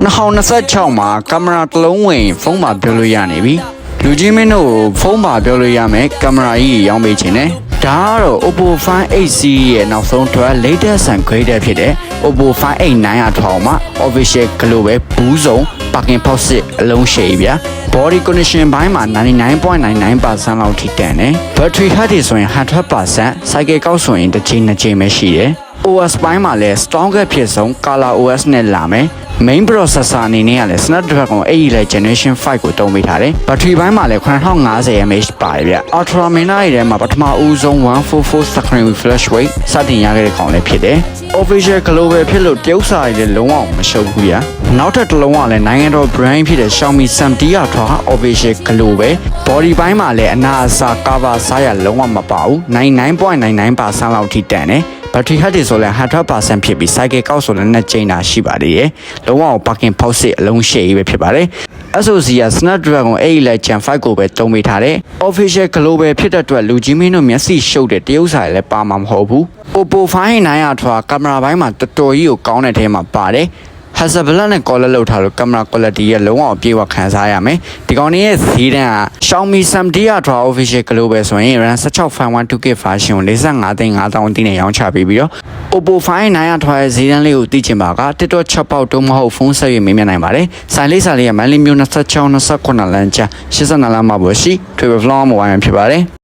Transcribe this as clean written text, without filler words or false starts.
2026မှာကင်မရာတစ်လုံးဝင်ဖုန်းမှာပြောလို့ရနေပြီလူကြီးမင်းတို့ဖုန်းမှာပြောလို့ရမယ်ကင်မရာကြီးရောင်းပေးခြင်းနဲ့ဒါကတော့ Oppo Find 8C ရဲ့နောက်ဆုံးထွက် latest and greatest ဖြစ်တဲ့ Oppo Find 8 900မှာ official global ဘူးစုံ parking post အလုံးရှိဗျာ body condition ဘိုင်းမှာ 99.99% လောက်ထိတန်တယ် battery health ဆိုရင် 100% cycle ကောက်ဆိုရင်တစ်ချိန်နှစ်ချိန်ပဲရှိတယ် OS ဘိုင်းမှာလည်း strongest ဖြစ်ဆုံး Color OS နဲ့လာမယ် main processor အနေနဲ့ကလည်း Snapdragon 8 Generation 5ကိုသုံးပေးထားတယ်။ battery ဘိုင်းမှာလည်း9050 mAh ပါတယ်ဗျ။ Ultra Mini ရဲ့ထဲမှာပထမဦးဆုံး144 screen refresh rate စတင်ရခဲ့တဲ့ကောင်လည်းဖြစ်တယ်။ official global ဖြစ်လို့တရုတ်စာတွေလည်းလုံးဝမရှုပ်ဘူးဗျာ။နောက်ထပ်တစ်လုံးကလည်းနိုင်ငံတော် brand ဖြစ်တဲ့ Xiaomi Mi 10 Ultra official global body ဘိုင်းမှာလည်းအနာအစာ cover စားရလုံးဝမပါဘူး။ 99.99% လောက်ထိတန်တယ်။ battery health ဆိုလည်း 100% ဖြစ်ပြီး cycle ကောက်ဆိုလည်းနှစ်ကြိမ်တာရှိပါသေးတယ်။လုံးဝ parking post အလုံးရှိရေးပဲဖြစ်ပါတယ်။ SoC က Snapdragon 8 Gen 5ကိုပဲသုံးပေးထားတယ်။ official global ဖြစ်တဲ့အတွက်လူကြီးမင်းတို့မျက်စိရှုပ်တဲ့တရုတ်စာလည်းပါမှာမဟုတ်ဘူး။ Oppo Find 900ကင်မရာဘိုင်းမှာတော်တော်ကြီးကိုကောင်းတဲ့ထဲမှာပါတယ်။ Hasselblad နဲ့ color လောက်ထားလို့ကင်မရာ quality ရဲ့လုံးဝအပြည့်အဝခံစားရမယ်။ဒီကောင်ရဲ့ဈေးတန်းက Xiaomi Mi 10 official global ဆိုရင် RAM 16.12GB version ကို45,500အထိနဲ့ရောင်းချပေးပြီးတော့ Oppo Find 900ရဲ့ဈေးတန်းလေးကိုသိချင်ပါက TikTok 6ပေါက်တုံးမဟုတ်ဖုန်းဆက်၍မေးမြန်းနိုင်ပါတယ်။ဆိုင်လေးစာလေးကမန္တလေးမြို့26 29လမ်းကြား82လမ်းမှာရှိထွေဗလော့မိုဘိုင်းဖြစ်ပါတယ်။